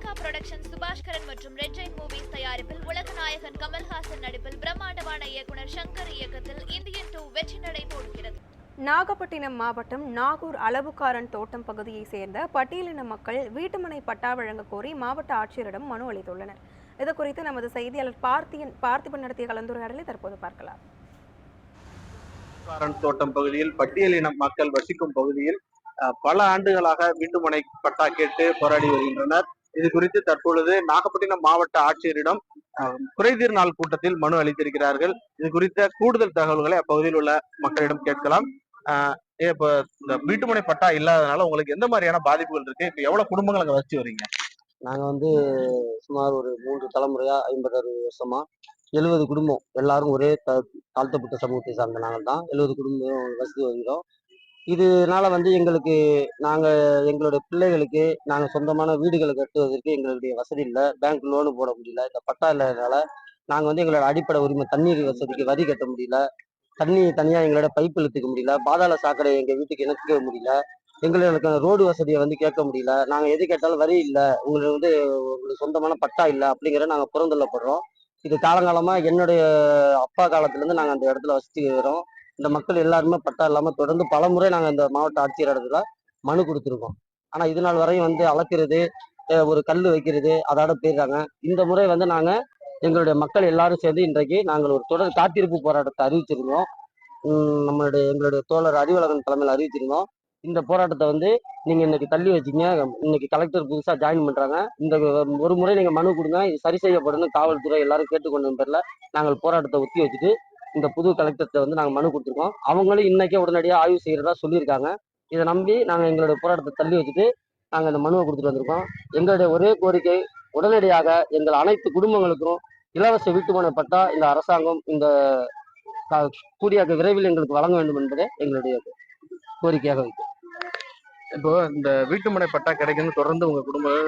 Lyca production Subaskaran மற்றும் red Jain movies தயாரிப்பில் உலகநாயகன் கமல்ஹாசன் நடிப்பில் பிரம்மாண்டமான இயக்குனர் சங்கர் இயக்கத்தில் இந்தியன் 2 வெற்றி நடை போடுகிறது. நாகப்பட்டினம் மாவட்டம் நாகூர் அளவுக்காரன் தோட்டம் பகுதியை சேர்ந்த பட்டியலின மக்கள் வீட்டுமனை பட்டா வழங்க கோரி மாவட்ட ஆட்சியரிடம் மனு அளித்துள்ளனர். இது குறித்து நமது செய்தியாளர் பார்த்திபன் நடத்திய கலந்துரையாடலை தற்போது பார்க்கலாம். தோட்டம் பகுதியில் பட்டியலின மக்கள் வசிக்கும் பகுதியில் பல ஆண்டுகளாக வீட்டுமனை பட்டா கேட்டு போராடி வருகின்றனர். இது குறித்து தற்பொழுது நாகப்பட்டினம் மாவட்ட ஆட்சியரிடம் குறைதீர் நாள் கூட்டத்தில் மனு அளித்திருக்கிறார்கள். இது குறித்த கூடுதல் தகவல்களை அப்பகுதியில் உள்ள மக்களிடம் கேட்கலாம். இப்ப இந்த வீட்டுமனை பட்டா இல்லாதனால உங்களுக்கு எந்த மாதிரியான பாதிப்புகள் இருக்கு? இப்ப எவ்வளவு குடும்பங்கள் அங்க வச்சு வரீங்க? நாங்க சுமார் ஒரு 3 தலைமுறையா 56 வருஷமா 70 குடும்பம் எல்லாரும் ஒரே தாழ்த்தப்பட்ட சமூகத்தை சார்ந்த நாங்கள் தான் 70 குடும்பம் வசித்து வருகிறோம். இதனால எங்களுக்கு எங்களுடைய பிள்ளைகளுக்கு நாங்கள் சொந்தமான வீடுகளை கட்டுவதற்கு எங்களுடைய வசதி இல்லை. பேங்க் லோனு போட முடியல. இந்த பட்டா இல்லாதனால நாங்கள் எங்களோட அடிப்படை உரிமை தண்ணீர் வசதிக்கு வரி கட்ட முடியல. தண்ணி தனியாக எங்களோட பைப் இழுத்துக்க முடியல. பாதாள சாக்கடை எங்கள் வீட்டுக்கு இணைக்க முடியல. எங்களுக்கு ரோடு வசதியை கேட்க முடியல. நாங்கள் எது கேட்டாலும் வரி இல்லை, உங்களுக்கு உங்களுக்கு சொந்தமான பட்டா இல்லை அப்படிங்கிற நாங்கள் புறந்தள்ளப்படுறோம். இது காலங்காலமாக என்னுடைய அப்பா காலத்துலேருந்து நாங்கள் அந்த இடத்துல வசித்து வரோம். இந்த மக்கள் எல்லாருமே பட்டா இல்லாமல் தொடர்ந்து பல முறை நாங்கள் இந்த மாவட்ட ஆட்சியர் இடத்துல மனு கொடுத்துருக்கோம். ஆனால் இது நாள் வரையும் அளக்கிறது, ஒரு கல் வைக்கிறது அதோட போயிடுறாங்க. இந்த முறை நாங்கள் எங்களுடைய மக்கள் எல்லாரும் சேர்ந்து இன்றைக்கு நாங்கள் ஒரு தொடர் காத்திருப்பு போராட்டத்தை அறிவிச்சிருந்தோம். எங்களுடைய தோழர் அறிவழகன் தலைமையில் அறிவிச்சிருந்தோம். இந்த போராட்டத்தை நீங்க இன்னைக்கு தள்ளி வச்சிங்க. இன்னைக்கு கலெக்டர் புதுசாக ஜாயின் பண்றாங்க. இந்த ஒரு முறை நீங்க மனு கொடுங்க, இது சரி செய்யப்படும் காவல்துறை எல்லாரும் கேட்டுக்கொண்ட பேர்ல நாங்கள் போராட்டத்தை ஒத்தி வச்சுட்டு இந்த புது கலெக்டர்கிட்ட நாங்கள் மனு கொடுத்துருக்கோம். அவங்களும் இன்னைக்கே உடனடியாக ஆய்வு செய்யறதா சொல்லியிருக்காங்க. இதை நம்பி நாங்கள் எங்களுடைய போராட்டத்தை தள்ளி வச்சுட்டு நாங்கள் இந்த மனுவை கொடுத்துட்டு வந்திருக்கோம். எங்களுடைய ஒரே கோரிக்கை, உடனடியாக எங்கள் அனைத்து குடும்பங்களுக்கும் இலவச வீட்டுமனை பட்டா இந்த அரசாங்கம் இந்த கூடியாக விரைவில் எங்களுக்கு வழங்க வேண்டும் என்பதே எங்களுடைய கோரிக்கையாக இருக்கு. இப்போ இந்த வீட்டுமனை பட்டா கிடைக்குன்னு தொடர்ந்து உங்க குடும்பம்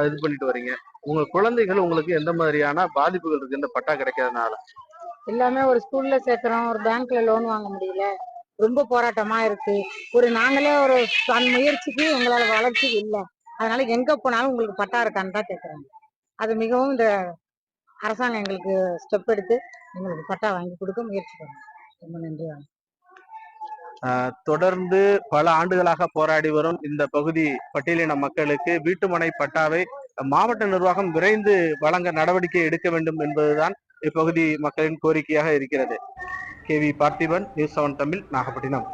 இது பண்ணிட்டு வரீங்க. உங்க குழந்தைகள் உங்களுக்கு எந்த மாதிரியான பாதிப்புகள் இருக்கு இந்த பட்டா கிடைக்காதனால? எல்லாமே ஒரு ஸ்கூல்ல சேர்க்கிறோம், ஒரு பேங்க்ல லோன் வாங்க முடியல, ரொம்ப போராட்டமா இருக்கு. நாங்களே ஒரு முயற்சிக்கு எங்களால வளர்ச்சி இல்லை. அதனால எங்க போனாலும் உங்களுக்கு பட்டா இருக்கான்னு தான் கேட்குறாங்க. அது மிகவும் இந்த அரசாங்கம் எங்களுக்கு ஸ்டெப் எடுத்து எங்களுக்கு பட்டா வாங்கி கொடுக்க முயற்சி பண்ணுங்க. ரொம்ப நன்றி. தொடர்ந்து பல ஆண்டுகளாக போராடி வரும் இந்த பகுதி பட்டியலின மக்களுக்கு வீட்டுமனை பட்டாவை மாவட்ட நிர்வாகம் விரைந்து வழங்க நடவடிக்கை எடுக்க வேண்டும் என்பதுதான் இப்பகுதி மக்களின் கோரிக்கையாக இருக்கிறது. K V Parthiban, news 7 Tamil, Nagapattinam.